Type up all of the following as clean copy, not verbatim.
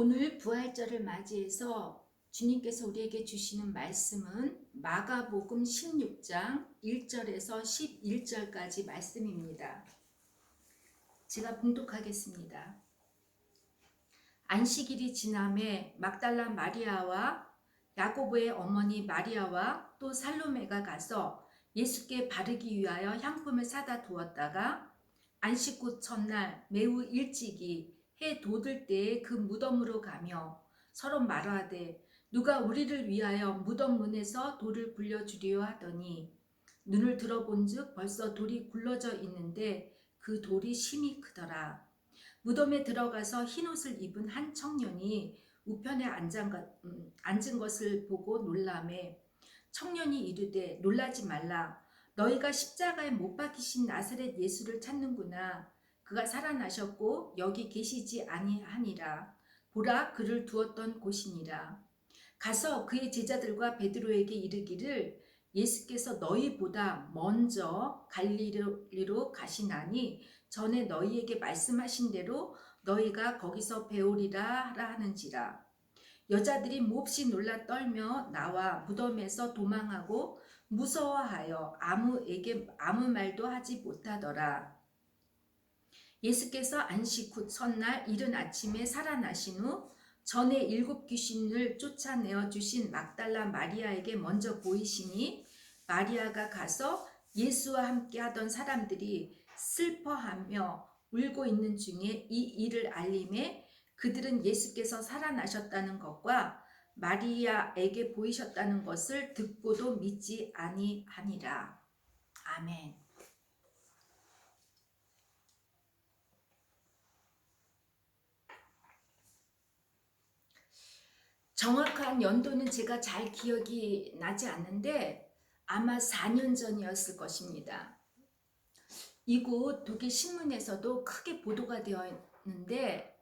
오늘 부활절을 맞이해서 주님께서 우리에게 주시는 말씀은 마가복음 16장 1절에서 11절까지 말씀입니다. 제가 봉독하겠습니다. 안식일이 지남에 막달라 마리아와 야고보의 어머니 마리아와 또 살로메가 가서 예수께 바르기 위하여 향품을 사다 두었다가 안식구 첫날 매우 일찍이 해 돋을 때에 그 무덤으로 가며 서로 말하되 누가 우리를 위하여 무덤 문에서 돌을 굴려주리요 하더니 눈을 들어본즉 벌써 돌이 굴러져 있는데 그 돌이 심히 크더라. 무덤에 들어가서 흰옷을 입은 한 청년이 우편에 앉은 것을 보고 놀라매 청년이 이르되 놀라지 말라. 너희가 십자가에 못 박히신 나사렛 예수를 찾는구나. 그가 살아나셨고 여기 계시지 아니하니라. 보라, 그를 두었던 곳이니라. 가서 그의 제자들과 베드로에게 이르기를 예수께서 너희보다 먼저 갈릴리로 가시나니 전에 너희에게 말씀하신 대로 너희가 거기서 배우리라 하라 하는지라. 여자들이 몹시 놀라 떨며 나와 무덤에서 도망하고 무서워하여 아무에게 아무 말도 하지 못하더라. 예수께서 안식 후 첫날 이른 아침에 살아나신 후 전에 7 귀신을 쫓아내어 주신 막달라 마리아에게 먼저 보이시니 마리아가 가서 예수와 함께 하던 사람들이 슬퍼하며 울고 있는 중에 이 일을 알림에 그들은 예수께서 살아나셨다는 것과 마리아에게 보이셨다는 것을 듣고도 믿지 아니하니라. 아멘. 정확한 연도는 제가 잘 기억이 나지 않는데 아마 4년 전이었을 것입니다. 이곳 독일 신문에서도 크게 보도가 되었는데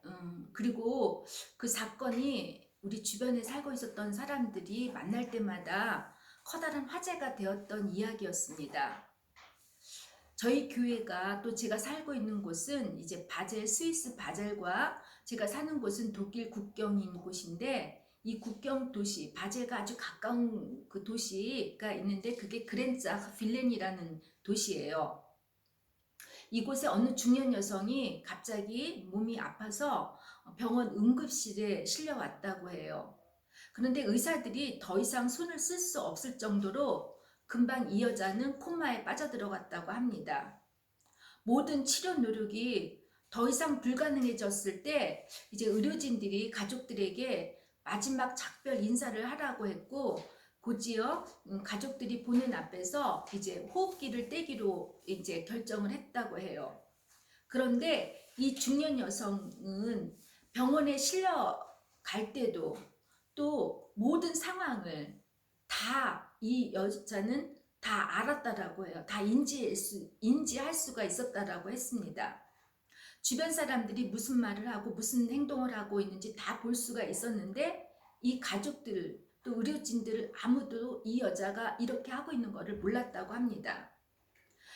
그리고 그 사건이 우리 주변에 살고 있었던 사람들이 만날 때마다 커다란 화제가 되었던 이야기였습니다. 저희 교회가 또 제가 살고 있는 곳은 이제 바젤, 스위스 바젤과 제가 사는 곳은 독일 국경인 곳인데 이 국경 도시 바젤과 아주 가까운 그 도시가 있는데 그게 그렌자흐 빌렌이라는 도시예요. 이곳에 어느 중년 여성이 갑자기 몸이 아파서 병원 응급실에 실려왔다고 해요. 그런데 의사들이 더 이상 손을 쓸 수 없을 정도로 금방 이 여자는 코마에 빠져들어갔다고 합니다. 모든 치료 노력이 더 이상 불가능해졌을 때 이제 의료진들이 가족들에게 마지막 작별 인사를 하라고 했고 곧이어 가족들이 보는 앞에서 이제 호흡기를 떼기로 이제 결정을 했다고 해요. 그런데 이 중년 여성은 병원에 실려갈 때도 또 모든 상황을 다 이 여자는 다 알았다라고 해요. 다 인지할 수가 있었다라고 했습니다. 주변 사람들이 무슨 말을 하고 무슨 행동을 하고 있는지 다 볼 수가 있었는데 이 가족들 또 의료진들 아무도 이 여자가 이렇게 하고 있는 것을 몰랐다고 합니다.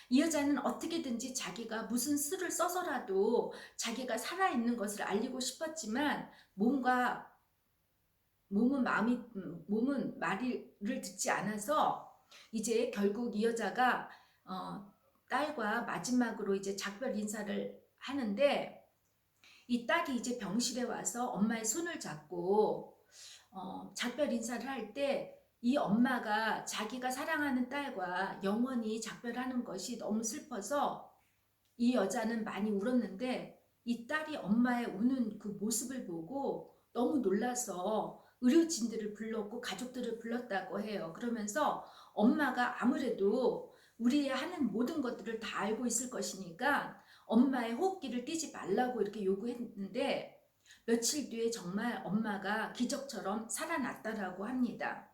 이 여자는 어떻게든지 자기가 무슨 수를 써서라도 자기가 살아있는 것을 알리고 싶었지만 몸은 말을 듣지 않아서 이제 결국 이 여자가 딸과 마지막으로 이제 작별 인사를 하는데 이 딸이 이제 병실에 와서 엄마의 손을 잡고 작별 인사를 할 때 이 엄마가 자기가 사랑하는 딸과 영원히 작별하는 것이 너무 슬퍼서 이 여자는 많이 울었는데 이 딸이 엄마의 우는 그 모습을 보고 너무 놀라서 의료진들을 불렀고 가족들을 불렀다고 해요. 그러면서 엄마가 아무래도 우리 하는 모든 것들을 다 알고 있을 것이니까 엄마의 호흡기를 띄지 말라고 이렇게 요구했는데 며칠 뒤에 정말 엄마가 기적처럼 살아났다라고 합니다.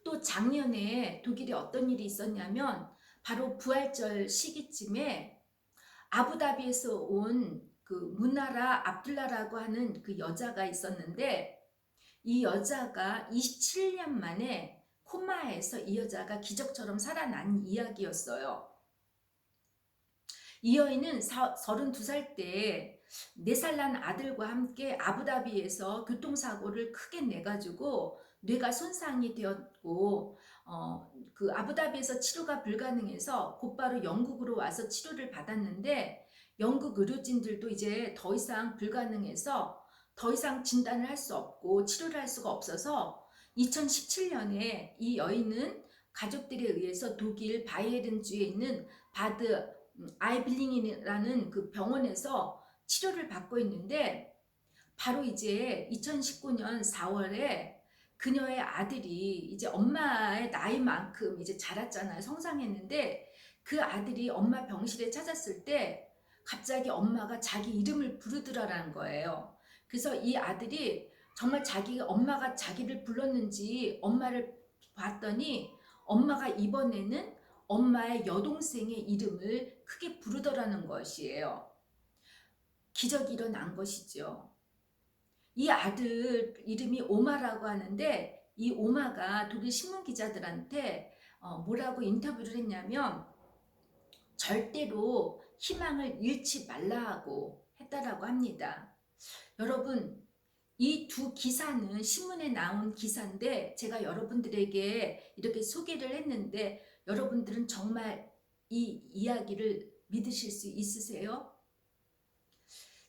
또 작년에 독일에 어떤 일이 있었냐면 바로 부활절 시기쯤에 아부다비에서 온 그 무나라 압둘라라고 하는 그 여자가 있었는데 이 여자가 27년 만에 코마에서 이 여자가 기적처럼 살아난 이야기였어요. 이 여인은 32살 때 4살 난 아들과 함께 아부다비에서 교통사고를 크게 내가지고 뇌가 손상이 되었고 그 아부다비에서 치료가 불가능해서 곧바로 영국으로 와서 치료를 받았는데 영국 의료진들도 이제 더 이상 불가능해서 더 이상 진단을 할 수 없고 치료를 할 수가 없어서 2017년에 이 여인은 가족들에 의해서 독일 바이에른주에 있는 바드 아이빌링이라는 그 병원에서 치료를 받고 있는데 바로 이제 2019년 4월에 그녀의 아들이 이제 엄마의 나이만큼 이제 자랐잖아요. 성장했는데 그 아들이 엄마 병실에 찾았을 때 갑자기 엄마가 자기 이름을 부르더라라는 거예요. 그래서 이 아들이 정말 엄마가 자기를 불렀는지 엄마를 봤더니 엄마가 이번에는 엄마의 여동생의 이름을 크게 부르더라는 것이에요. 기적이 일어난 것이죠. 이 아들 이름이 오마라고 하는데 이 오마가 독일 신문 기자들한테 뭐라고 인터뷰를 했냐면 절대로 희망을 잃지 말라고 했다라고 합니다. 여러분, 이 두 기사는 신문에 나온 기사인데 제가 여러분들에게 이렇게 소개를 했는데 여러분들은 정말 이 이야기를 믿으실 수 있으세요?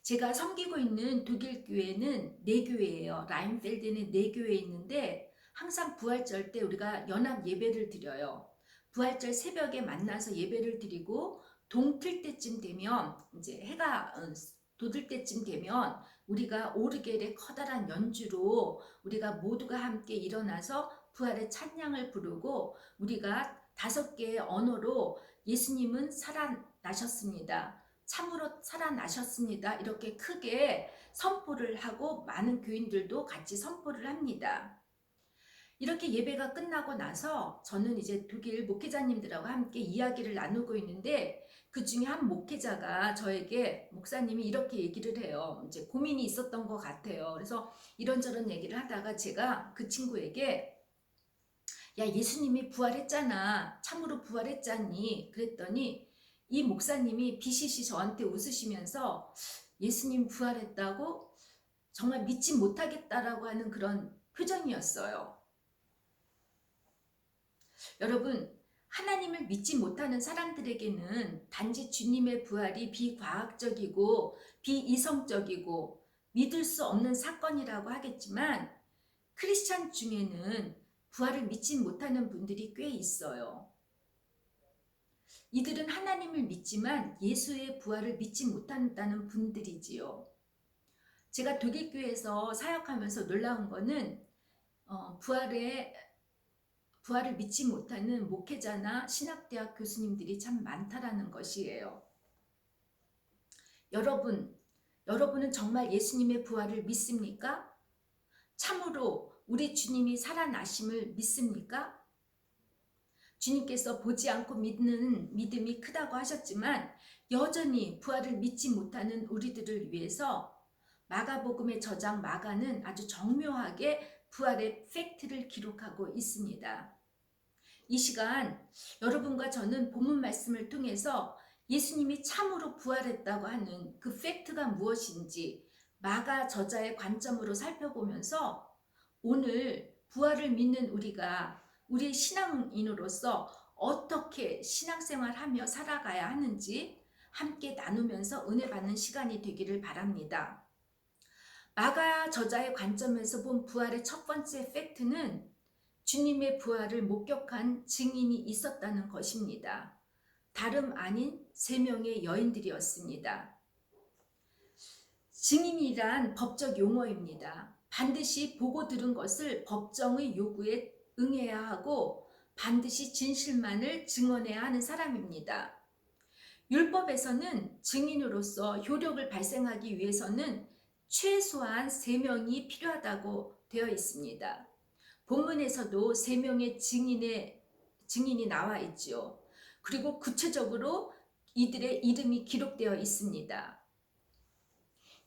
제가 섬기고 있는 독일 교회는 4교회예요. 라인펠드는 4교회 있는데 항상 부활절 때 우리가 연합 예배를 드려요. 부활절 새벽에 만나서 예배를 드리고 동틀 때쯤 되면 이제 해가 돋을 때쯤 되면 우리가 오르겔의 커다란 연주로 우리가 모두가 함께 일어나서 부활의 찬양을 부르고 우리가 5개의 언어로 예수님은 살아나셨습니다. 참으로 살아나셨습니다. 이렇게 크게 선포를 하고 많은 교인들도 같이 선포를 합니다. 이렇게 예배가 끝나고 나서 저는 이제 독일 목회자님들하고 함께 이야기를 나누고 있는데 그 중에 한 목회자가 저에게 목사님이 이렇게 얘기를 해요. 이제 고민이 있었던 것 같아요. 그래서 이런저런 얘기를 하다가 제가 그 친구에게 야, 예수님이 부활했잖아. 참으로 부활했잖니. 그랬더니 이 목사님이 비시시 저한테 웃으시면서 예수님 부활했다고 정말 믿지 못하겠다라고 하는 그런 표정이었어요. 여러분, 하나님을 믿지 못하는 사람들에게는 단지 주님의 부활이 비과학적이고 비이성적이고 믿을 수 없는 사건이라고 하겠지만 크리스찬 중에는 부활을 믿지 못하는 분들이 꽤 있어요. 이들은 하나님을 믿지만 예수의 부활을 믿지 못한다는 분들이지요. 제가 독일교회에서 사역하면서 놀라운 거는 부활을 믿지 못하는 목회자나 신학대학 교수님들이 참 많다라는 것이에요. 여러분은 정말 예수님의 부활을 믿습니까? 참으로 우리 주님이 살아나심을 믿습니까? 주님께서 보지 않고 믿는 믿음이 크다고 하셨지만 여전히 부활을 믿지 못하는 우리들을 위해서 마가복음의 저장 마가는 아주 정묘하게 부활의 팩트를 기록하고 있습니다. 이 시간 여러분과 저는 본문 말씀을 통해서 예수님이 참으로 부활했다고 하는 그 팩트가 무엇인지 마가 저자의 관점으로 살펴보면서 오늘 부활을 믿는 우리가 우리의 신앙인으로서 어떻게 신앙생활하며 살아가야 하는지 함께 나누면서 은혜 받는 시간이 되기를 바랍니다. 마가 저자의 관점에서 본 부활의 첫 번째 팩트는 주님의 부활을 목격한 증인이 있었다는 것입니다. 다름 아닌 3명의 여인들이었습니다. 증인이란 법적 용어입니다. 반드시 보고 들은 것을 법정의 요구에 응해야 하고 반드시 진실만을 증언해야 하는 사람입니다. 율법에서는 증인으로서 효력을 발생하기 위해서는 최소한 3명이 필요하다고 되어 있습니다. 본문에서도 3명의 증인이 나와 있죠. 그리고 구체적으로 이들의 이름이 기록되어 있습니다.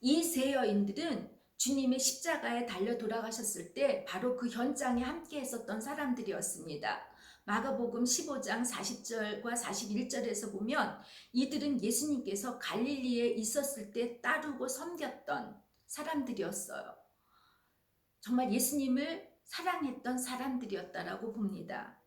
이 3 여인들은 주님의 십자가에 달려 돌아가셨을 때 바로 그 현장에 함께 했었던 사람들이었습니다. 마가복음 15장 40절과 41절에서 보면 이들은 예수님께서 갈릴리에 있었을 때 따르고 섬겼던 사람들이었어요. 정말 예수님을 사랑했던 사람들이었다라고 봅니다.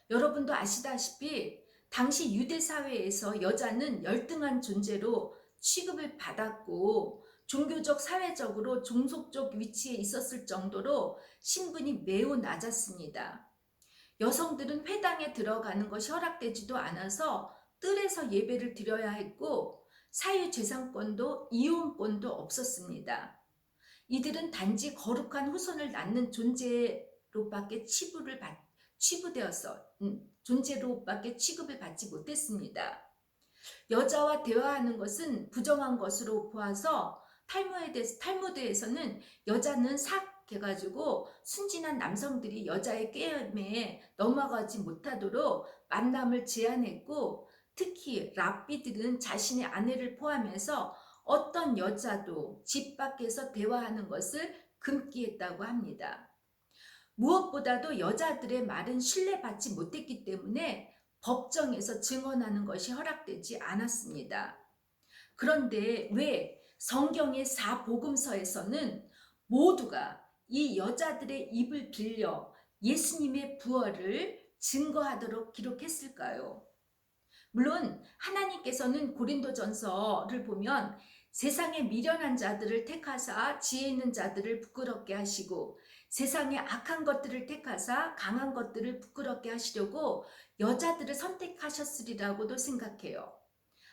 여러분도 아시다시피 당시 유대 사회에서 여자는 열등한 존재로 취급을 받았고 종교적, 사회적으로 종속적 위치에 있었을 정도로 신분이 매우 낮았습니다. 여성들은 회당에 들어가는 것이 허락되지도 않아서 뜰에서 예배를 드려야 했고 사유재산권도 이혼권도 없었습니다. 이들은 단지 거룩한 후손을 낳는 존재로밖에 존재로밖에 취급을 받지 못했습니다. 여자와 대화하는 것은 부정한 것으로 보아서 탈무드에서는 여자는 삭해가지고 순진한 남성들이 여자의 꾀임에 넘어가지 못하도록 만남을 제한했고, 특히 랍비들은 자신의 아내를 포함해서 어떤 여자도 집 밖에서 대화하는 것을 금기했다고 합니다. 무엇보다도 여자들의 말은 신뢰받지 못했기 때문에 법정에서 증언하는 것이 허락되지 않았습니다. 그런데 왜 성경의 4복음서에서는 모두가 이 여자들의 입을 빌려 예수님의 부활을 증거하도록 기록했을까요? 물론 하나님께서는 고린도전서를 보면 세상의 미련한 자들을 택하사 지혜 있는 자들을 부끄럽게 하시고 세상의 악한 것들을 택하사 강한 것들을 부끄럽게 하시려고 여자들을 선택하셨으리라고도 생각해요.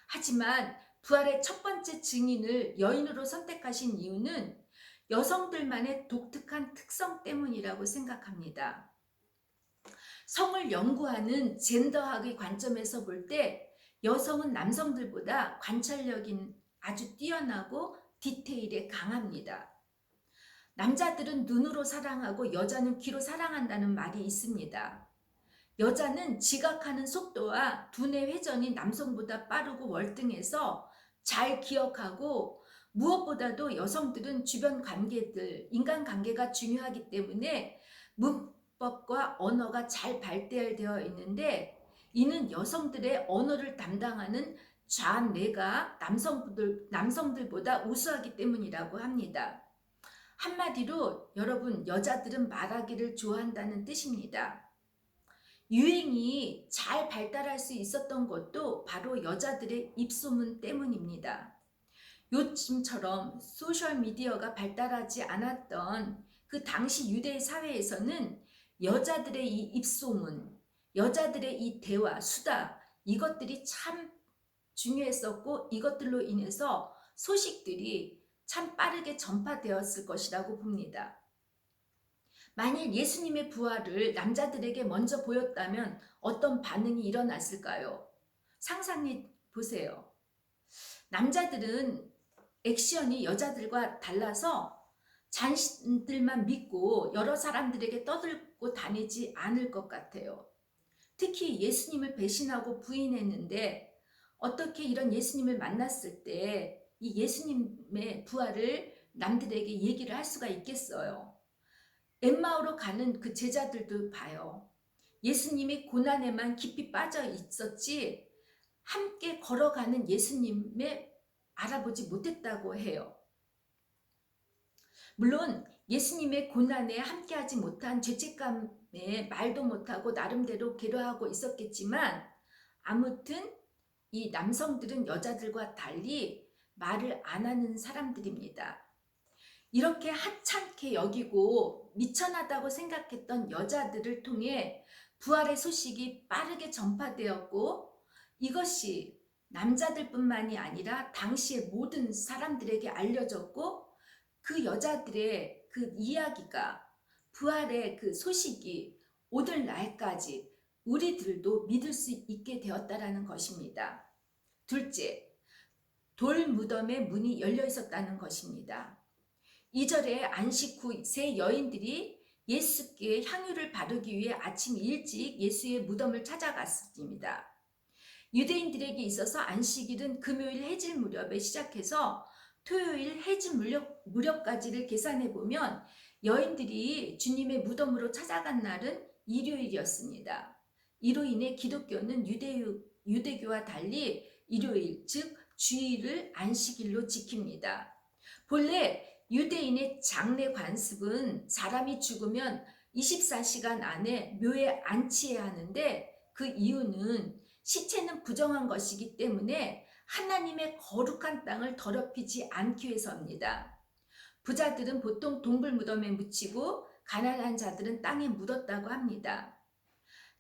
하지만 부활의 첫 번째 증인을 여인으로 선택하신 이유는 여성들만의 독특한 특성 때문이라고 생각합니다. 성을 연구하는 젠더학의 관점에서 볼 때 여성은 남성들보다 관찰력이 아주 뛰어나고 디테일에 강합니다. 남자들은 눈으로 사랑하고 여자는 귀로 사랑한다는 말이 있습니다. 여자는 지각하는 속도와 두뇌 회전이 남성보다 빠르고 월등해서 잘 기억하고, 무엇보다도 여성들은 주변 관계들, 인간관계가 중요하기 때문에 문법과 언어가 잘 발달되어 있는데, 이는 여성들의 언어를 담당하는 좌뇌가 남성들보다 우수하기 때문이라고 합니다. 한마디로 여러분, 여자들은 말하기를 좋아한다는 뜻입니다. 유행이 잘 발달할 수 있었던 것도 바로 여자들의 입소문 때문입니다. 요즘처럼 소셜미디어가 발달하지 않았던 그 당시 유대 사회에서는 여자들의 이 입소문, 여자들의 이 대화, 수다, 이것들이 참 중요했었고, 이것들로 인해서 소식들이 참 빠르게 전파되었을 것이라고 봅니다. 만일 예수님의 부활을 남자들에게 먼저 보였다면 어떤 반응이 일어났을까요? 상상해 보세요. 남자들은 액션이 여자들과 달라서 자신들만 믿고 여러 사람들에게 떠들고 다니지 않을 것 같아요. 특히 예수님을 배신하고 부인했는데 어떻게 이런 예수님을 만났을 때 이 예수님의 부활을 남들에게 얘기를 할 수가 있겠어요? 엠마오로 가는 그 제자들도 봐요. 예수님이 고난에만 깊이 빠져 있었지 함께 걸어가는 예수님을 알아보지 못했다고 해요. 물론 예수님의 고난에 함께하지 못한 죄책감에 말도 못하고 나름대로 괴로워하고 있었겠지만, 아무튼 이 남성들은 여자들과 달리 말을 안 하는 사람들입니다. 이렇게 하찮게 여기고 미천하다고 생각했던 여자들을 통해 부활의 소식이 빠르게 전파되었고, 이것이 남자들뿐만이 아니라 당시의 모든 사람들에게 알려졌고, 그 여자들의 그 이야기가, 부활의 그 소식이 오늘날까지 우리들도 믿을 수 있게 되었다라는 것입니다. 둘째, 돌 무덤의 문이 열려 있었다는 것입니다. 2절에 안식 후 세 여인들이 예수께 향유를 바르기 위해 아침 일찍 예수의 무덤을 찾아갔습니다. 유대인들에게 있어서 안식일은 금요일 해질 무렵에 시작해서 토요일 해질 무렵까지를 계산해 보면 여인들이 주님의 무덤으로 찾아간 날은 일요일이었습니다. 이로 인해 기독교는 유대교와 달리 일요일, 즉 주일을 안식일로 지킵니다. 본래 유대인의 장례 관습은 사람이 죽으면 24시간 안에 묘에 안치해야 하는데, 그 이유는 시체는 부정한 것이기 때문에 하나님의 거룩한 땅을 더럽히지 않기 위해서입니다. 부자들은 보통 동굴 무덤에 묻히고 가난한 자들은 땅에 묻었다고 합니다.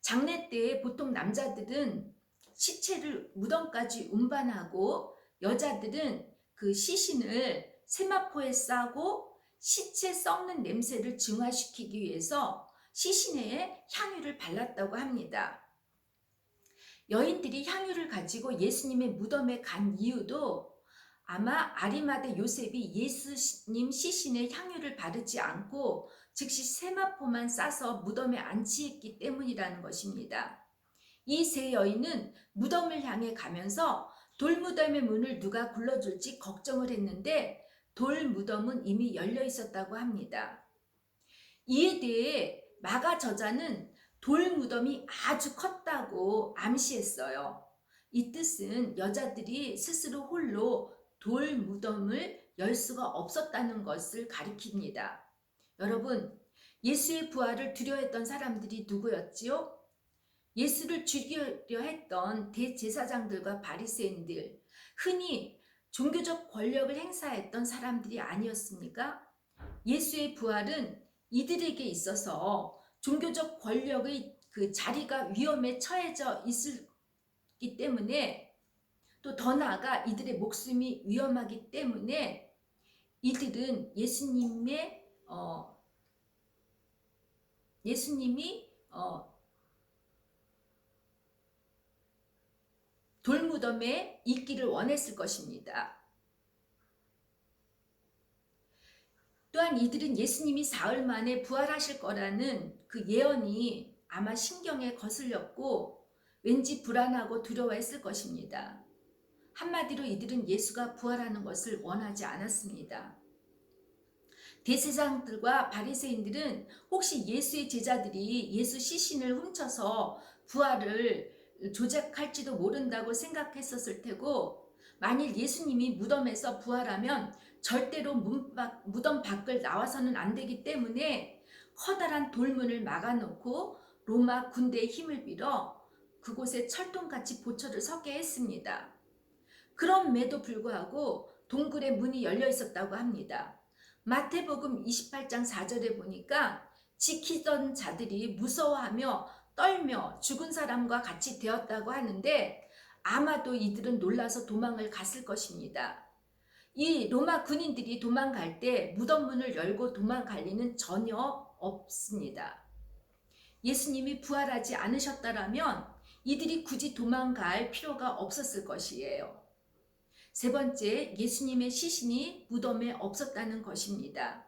장례 때에 보통 남자들은 시체를 무덤까지 운반하고 여자들은 그 시신을 세마포에 싸고 시체 썩는 냄새를 증화시키기 위해서 시신에 향유를 발랐다고 합니다. 여인들이 향유를 가지고 예수님의 무덤에 간 이유도 아마 아리마대 요셉이 예수님 시신에 향유를 바르지 않고 즉시 세마포만 싸서 무덤에 안치했기 때문이라는 것입니다. 이 세 여인은 무덤을 향해 가면서 돌무덤의 문을 누가 굴러줄지 걱정을 했는데 돌무덤은 이미 열려 있었다고 합니다. 이에 대해 마가 저자는 돌무덤이 아주 컸다고 암시했어요. 이 뜻은 여자들이 스스로 홀로 돌무덤을 열 수가 없었다는 것을 가리킵니다. 여러분, 예수의 부활을 두려워했던 사람들이 누구였지요? 예수를 죽이려 했던 대제사장들과 바리새인들, 흔히 종교적 권력을 행사했던 사람들이 아니었습니까? 예수의 부활은 이들에게 있어서 종교적 권력의 그 자리가 위험에 처해져 있기 때문에, 또 더 나아가 이들의 목숨이 위험하기 때문에 이들은 예수님이 돌무덤에 있기를 원했을 것입니다. 또한 이들은 예수님이 사흘 만에 부활하실 거라는 그 예언이 아마 신경에 거슬렸고 왠지 불안하고 두려워했을 것입니다. 한마디로 이들은 예수가 부활하는 것을 원하지 않았습니다. 대제사장들과 바리새인들은 혹시 예수의 제자들이 예수 시신을 훔쳐서 부활을 조작할지도 모른다고 생각했었을 테고, 만일 예수님이 무덤에서 부활하면 절대로 무덤 밖을 나와서는 안 되기 때문에 커다란 돌문을 막아놓고 로마 군대의 힘을 빌어 그곳에 철통같이 보초를 서게 했습니다. 그럼에도 불구하고 동굴의 문이 열려 있었다고 합니다. 마태복음 28장 4절에 보니까 지키던 자들이 무서워하며 떨며 죽은 사람과 같이 되었다고 하는데, 아마도 이들은 놀라서 도망을 갔을 것입니다. 이 로마 군인들이 도망갈 때 무덤 문을 열고 도망갈 리는 전혀 없습니다. 예수님이 부활하지 않으셨다라면 이들이 굳이 도망갈 필요가 없었을 것이에요. 세 번째, 예수님의 시신이 무덤에 없었다는 것입니다.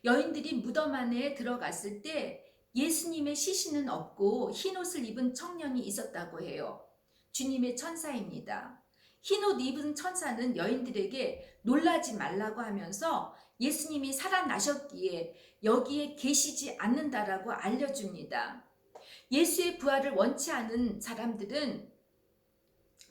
여인들이 무덤 안에 들어갔을 때 예수님의 시신은 없고 흰옷을 입은 청년이 있었다고 해요. 주님의 천사입니다. 흰옷 입은 천사는 여인들에게 놀라지 말라고 하면서 예수님이 살아나셨기에 여기에 계시지 않는다라고 알려줍니다. 예수의 부활을 원치 않은 사람들은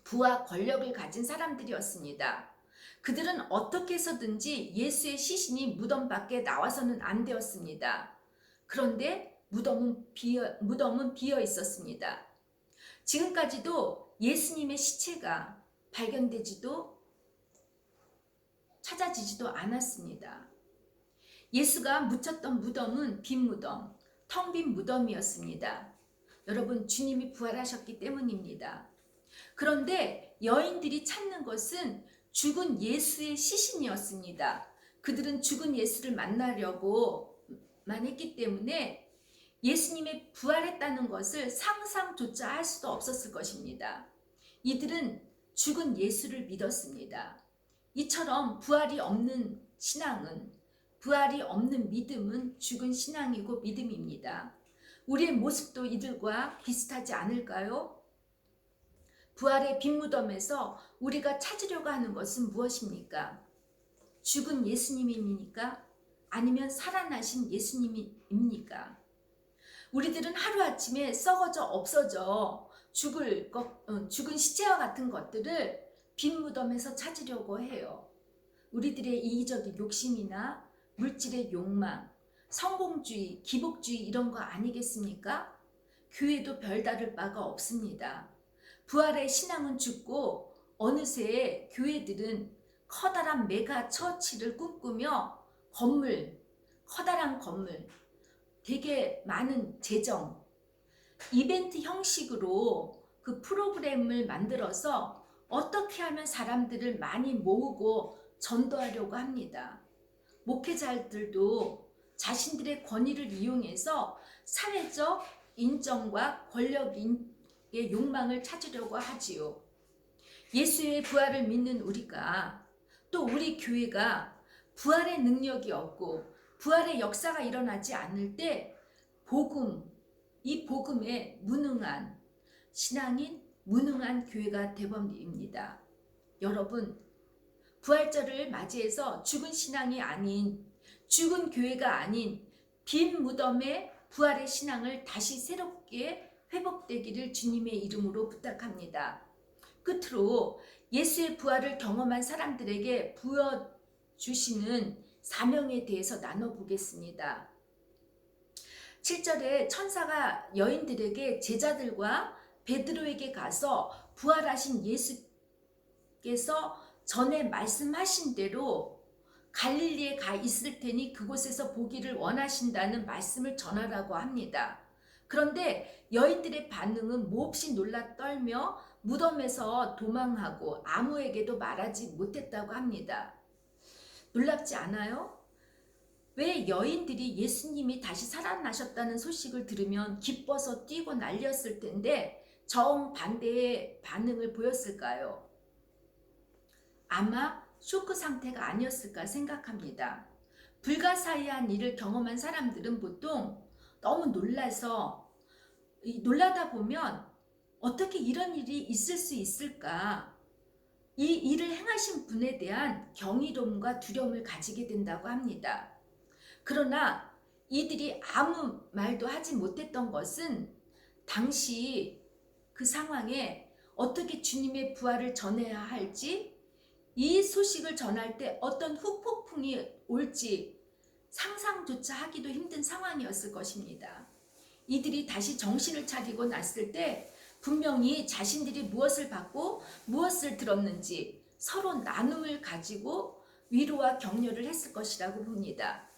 부와 권력을 가진 사람들이었습니다. 그들은 어떻게 해서든지 예수의 시신이 무덤 밖에 나와서는 안 되었습니다. 그런데 무덤은 비어 있었습니다. 지금까지도 예수님의 시체가 발견되지도 찾아지지도 않았습니다. 예수가 묻혔던 무덤은 빈 무덤, 텅 빈 무덤이었습니다. 여러분, 주님이 부활하셨기 때문입니다. 그런데 여인들이 찾는 것은 죽은 예수의 시신이었습니다. 그들은 죽은 예수를 만나려고만 했기 때문에 예수님이 부활했다는 것을 상상조차 할 수도 없었을 것입니다. 이들은 죽은 예수를 믿었습니다. 이처럼 부활이 없는 믿음은 죽은 신앙이고 믿음입니다. 우리의 모습도 이들과 비슷하지 않을까요? 부활의 빈 무덤에서 우리가 찾으려고 하는 것은 무엇입니까? 죽은 예수님입니까? 아니면 살아나신 예수님입니까? 우리들은 하루아침에 썩어져 없어져 죽은 시체와 같은 것들을 빈 무덤에서 찾으려고 해요. 우리들의 이기적인 욕심이나 물질의 욕망, 성공주의, 기복주의 이런 거 아니겠습니까? 교회도 별다를 바가 없습니다. 부활의 신앙은 죽고 어느새 교회들은 커다란 메가 처치를 꿈꾸며 커다란 건물, 되게 많은 재정, 이벤트 형식으로 그 프로그램을 만들어서 어떻게 하면 사람들을 많이 모으고 전도하려고 합니다. 목회자들도 자신들의 권위를 이용해서 사회적 인정과 권력의 욕망을 찾으려고 하지요. 예수의 부활을 믿는 우리가, 또 우리 교회가 부활의 능력이 없고 부활의 역사가 일어나지 않을 때 이 복음에 무능한 신앙인, 무능한 교회가 되버립니다. 여러분, 부활절을 맞이해서 죽은 신앙이 아닌, 죽은 교회가 아닌 빈 무덤의 부활의 신앙을 다시 새롭게 회복되기를 주님의 이름으로 부탁합니다. 끝으로 예수의 부활을 경험한 사람들에게 부여주시는 사명에 대해서 나눠보겠습니다. 7절에 천사가 여인들에게 제자들과 베드로에게 가서 부활하신 예수께서 전에 말씀하신 대로 갈릴리에 가 있을 테니 그곳에서 보기를 원하신다는 말씀을 전하라고 합니다. 그런데 여인들의 반응은 몹시 놀라 떨며 무덤에서 도망하고 아무에게도 말하지 못했다고 합니다. 놀랍지 않아요? 왜 여인들이 예수님이 다시 살아나셨다는 소식을 들으면 기뻐서 뛰고 난리였을 텐데 정반대의 반응을 보였을까요? 아마 쇼크 상태가 아니었을까 생각합니다. 불가사의한 일을 경험한 사람들은 보통 너무 놀라다 보면 어떻게 이런 일이 있을 수 있을까? 이 일을 행하신 분에 대한 경이로움과 두려움을 가지게 된다고 합니다. 그러나 이들이 아무 말도 하지 못했던 것은 당시 그 상황에 어떻게 주님의 부활을 전해야 할지, 이 소식을 전할 때 어떤 후폭풍이 올지 상상조차 하기도 힘든 상황이었을 것입니다. 이들이 다시 정신을 차리고 났을 때 분명히 자신들이 무엇을 받고 무엇을 들었는지 서로 나눔을 가지고 위로와 격려를 했을 것이라고 봅니다.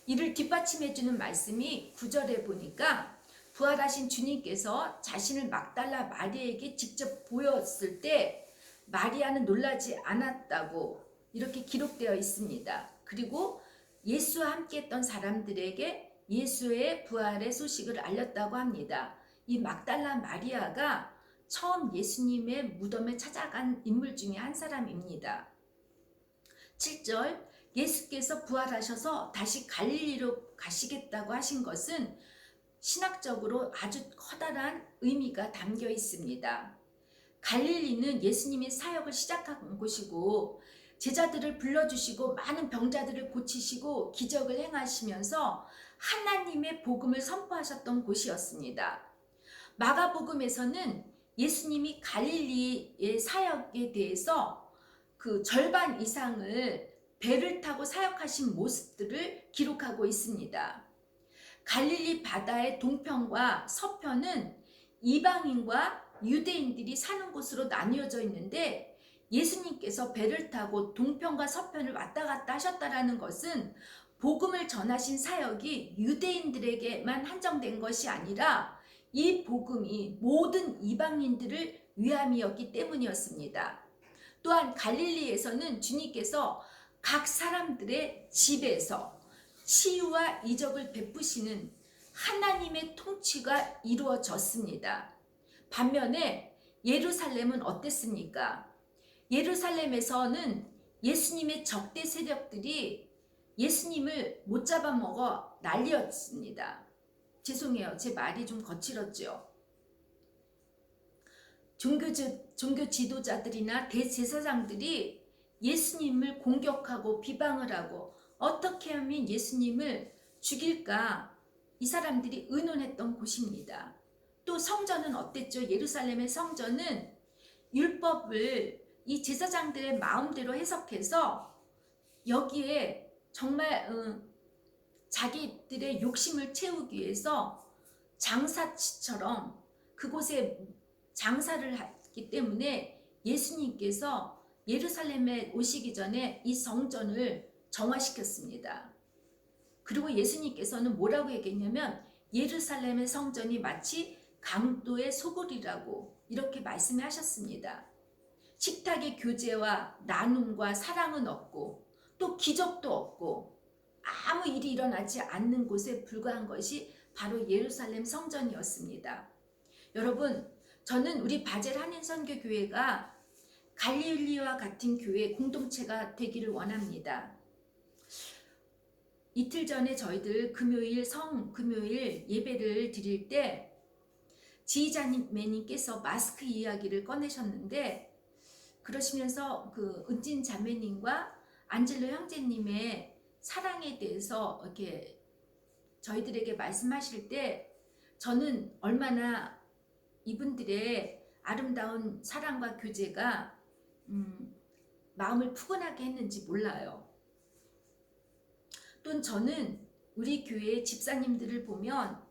이를 뒷받침해주는 말씀이 9절에 보니까 부활하신 주님께서 자신을 막달라 마리아에게 직접 보였을 때 마리아는 놀라지 않았다고 이렇게 기록되어 있습니다. 그리고 예수와 함께 했던 사람들에게 예수의 부활의 소식을 알렸다고 합니다. 이 막달라 마리아가 처음 예수님의 무덤에 찾아간 인물 중에 한 사람입니다. 7절, 예수께서 부활하셔서 다시 갈릴리로 가시겠다고 하신 것은 신학적으로 아주 커다란 의미가 담겨 있습니다. 갈릴리는 예수님이 사역을 시작한 곳이고 제자들을 불러주시고 많은 병자들을 고치시고 기적을 행하시면서 하나님의 복음을 선포하셨던 곳이었습니다. 마가복음에서는 예수님이 갈릴리의 사역에 대해서 그 절반 이상을 배를 타고 사역하신 모습들을 기록하고 있습니다. 갈릴리 바다의 동편과 서편은 이방인과 유대인들이 사는 곳으로 나뉘어져 있는데 예수님께서 배를 타고 동편과 서편을 왔다 갔다 하셨다는 것은 복음을 전하신 사역이 유대인들에게만 한정된 것이 아니라 이 복음이 모든 이방인들을 위함이었기 때문이었습니다. 또한 갈릴리에서는 주님께서 각 사람들의 집에서 치유와 이적을 베푸시는 하나님의 통치가 이루어졌습니다. 반면에 예루살렘은 어땠습니까? 예루살렘에서는 예수님의 적대 세력들이 예수님을 못 잡아먹어 난리였습니다. 죄송해요. 제 말이 좀 거칠었죠. 종교 지도자들이나 대제사장들이 예수님을 공격하고 비방을 하고 어떻게 하면 예수님을 죽일까 이 사람들이 의논했던 곳입니다. 또 성전은 어땠죠? 예루살렘의 성전은 율법을 이 제사장들의 마음대로 해석해서 여기에 정말 자기들의 욕심을 채우기 위해서 장사치처럼 그곳에 장사를 했기 때문에 예수님께서 예루살렘에 오시기 전에 이 성전을 정화시켰습니다. 그리고 예수님께서는 뭐라고 얘기했냐면 예루살렘의 성전이 마치 강도의 소굴이라고 이렇게 말씀하셨습니다. 식탁의 교제와 나눔과 사랑은 없고 또 기적도 없고 아무 일이 일어나지 않는 곳에 불과한 것이 바로 예루살렘 성전이었습니다. 여러분, 저는 우리 바젤 한인선교교회가 갈릴리와 같은 교회 공동체가 되기를 원합니다. 이틀 전에 저희들 금요일 예배를 드릴 때 지휘자매님께서 마스크 이야기를 꺼내셨는데, 그러시면서 그 은진 자매님과 안젤로 형제님의 사랑에 대해서 이렇게 저희들에게 말씀하실 때 저는 얼마나 이분들의 아름다운 사랑과 교제가 마음을 푸근하게 했는지 몰라요. 또 저는 우리 교회 집사님들을 보면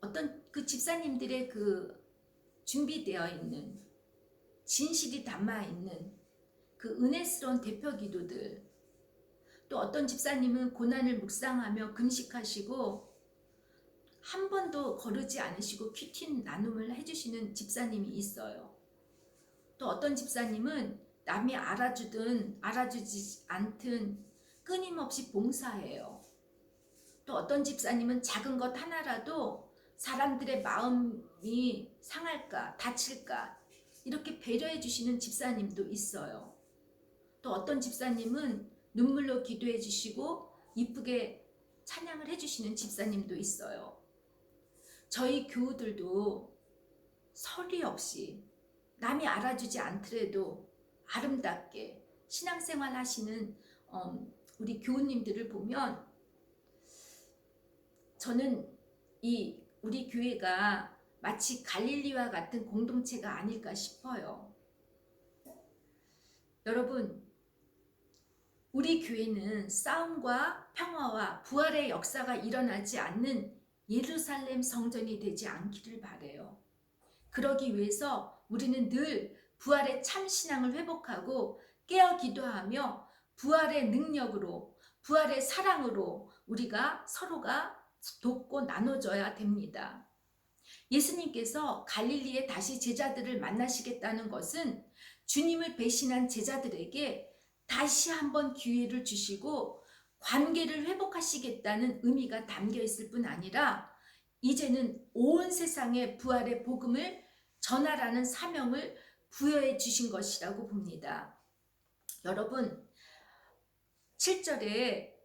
어떤 그 집사님들의 그 준비되어 있는 진실이 담아 있는 그 은혜스러운 대표 기도들, 또 어떤 집사님은 고난을 묵상하며 금식하시고 한 번도 거르지 않으시고 큐티 나눔을 해주시는 집사님이 있어요. 또 어떤 집사님은 남이 알아주든 알아주지 않든 끊임없이 봉사해요. 또 어떤 집사님은 작은 것 하나라도 사람들의 마음이 상할까 다칠까 이렇게 배려해 주시는 집사님도 있어요. 또 어떤 집사님은 눈물로 기도해 주시고 이쁘게 찬양을 해 주시는 집사님도 있어요. 저희 교우들도 서리 없이 남이 알아주지 않더라도 아름답게 신앙생활 하시는 우리 교우님들을 보면 저는 우리 교회가 마치 갈릴리와 같은 공동체가 아닐까 싶어요. 여러분, 우리 교회는 싸움과 평화와 부활의 역사가 일어나지 않는 예루살렘 성전이 되지 않기를 바라요. 그러기 위해서 우리는 늘 부활의 참 신앙을 회복하고 깨어 기도하며 부활의 능력으로, 부활의 사랑으로 우리가 서로가 돕고 나눠줘야 됩니다. 예수님께서 갈릴리에 다시 제자들을 만나시겠다는 것은 주님을 배신한 제자들에게 다시 한번 기회를 주시고 관계를 회복하시겠다는 의미가 담겨 있을 뿐 아니라 이제는 온 세상에 부활의 복음을 전하라는 사명을 부여해 주신 것이라고 봅니다. 여러분, 7절에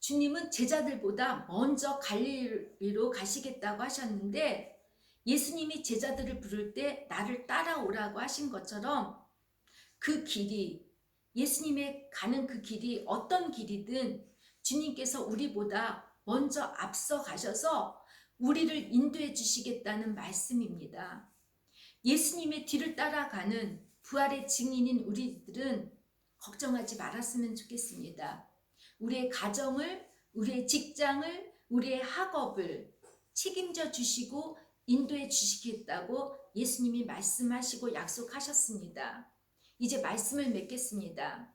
주님은 제자들보다 먼저 갈릴리로 가시겠다고 하셨는데 예수님이 제자들을 부를 때 나를 따라오라고 하신 것처럼 그 길이, 예수님의 가는 그 길이 어떤 길이든 주님께서 우리보다 먼저 앞서 가셔서 우리를 인도해 주시겠다는 말씀입니다. 예수님의 뒤를 따라가는 부활의 증인인 우리들은 걱정하지 말았으면 좋겠습니다. 우리의 가정을, 우리의 직장을, 우리의 학업을 책임져 주시고 인도해 주시겠다고 예수님이 말씀하시고 약속하셨습니다. 이제 말씀을 맺겠습니다.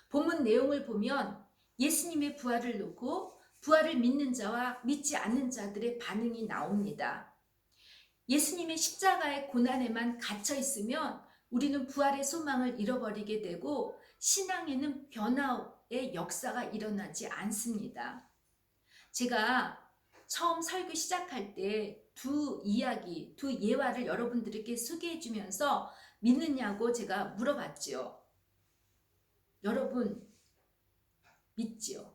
본문 내용을 보면 예수님의 부활을 놓고 부활을 믿는 자와 믿지 않는 자들의 반응이 나옵니다. 예수님의 십자가의 고난에만 갇혀 있으면 우리는 부활의 소망을 잃어버리게 되고 신앙에는 변화의 역사가 일어나지 않습니다. 제가 처음 설교 시작할 때 두 예화를 여러분들에게 소개해 주면서 믿느냐고 제가 물어봤지요. 여러분 믿지요?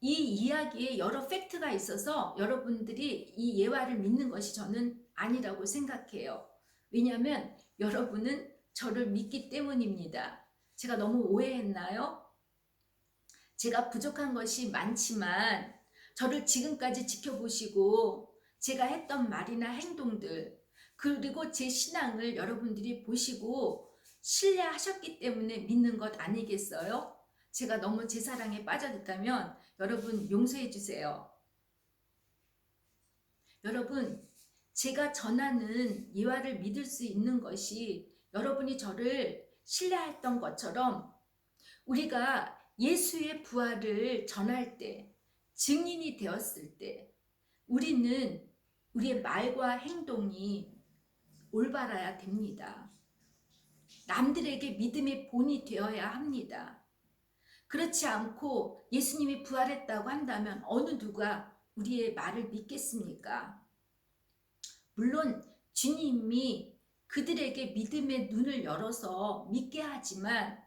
이 이야기에 여러 팩트가 있어서 여러분들이 이 예화를 믿는 것이 저는 아니라고 생각해요. 왜냐하면 여러분은 저를 믿기 때문입니다. 제가 너무 오해했나요? 제가 부족한 것이 많지만 저를 지금까지 지켜보시고 제가 했던 말이나 행동들 그리고 제 신앙을 여러분들이 보시고 신뢰하셨기 때문에 믿는 것 아니겠어요? 제가 너무 제 사랑에 빠져있다면 여러분 용서해 주세요. 여러분, 제가 전하는 예화를 믿을 수 있는 것이 여러분이 저를 신뢰했던 것처럼 우리가 예수의 부활을 전할 때, 증인이 되었을 때 우리는 우리의 말과 행동이 올바라야 됩니다. 남들에게 믿음의 본이 되어야 합니다. 그렇지 않고 예수님이 부활했다고 한다면 어느 누가 우리의 말을 믿겠습니까? 물론 주님이 그들에게 믿음의 눈을 열어서 믿게 하지만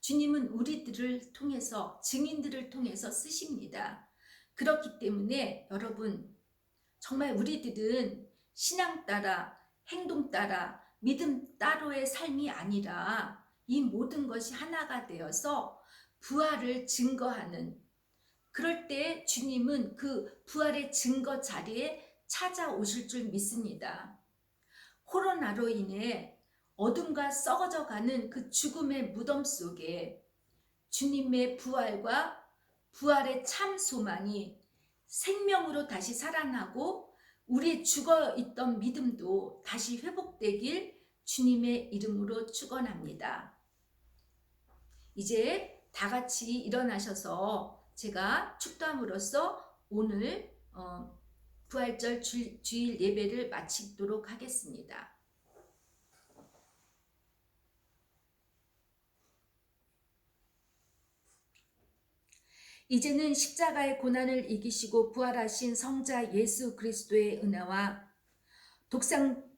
주님은 우리들을 통해서 증인들을 통해서 쓰십니다. 그렇기 때문에 여러분 정말 우리들은 신앙 따라 행동 따라 믿음 따로의 삶이 아니라 이 모든 것이 하나가 되어서 부활을 증거하는 그럴 때 주님은 그 부활의 증거 자리에 찾아오실 줄 믿습니다. 코로나로 인해 어둠과 썩어져가는 그 죽음의 무덤 속에 주님의 부활과 부활의 참 소망이 생명으로 다시 살아나고 우리의 죽어있던 믿음도 다시 회복되길 주님의 이름으로 축원합니다. 이제 다 같이 일어나셔서 제가 축도함으로써 오늘 부활절 주일 예배를 마치도록 하겠습니다. 이제는 십자가의 고난을 이기시고 부활하신 성자 예수 그리스도의 은혜와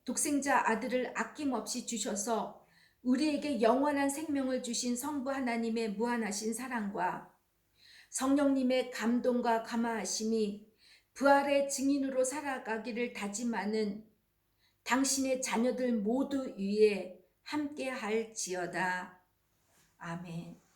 독생자 아들을 아낌없이 주셔서 우리에게 영원한 생명을 주신 성부 하나님의 무한하신 사랑과 성령님의 감동과 감화하심이 부활의 증인으로 살아가기를 다짐하는 당신의 자녀들 모두 위에 함께 할지어다. 아멘.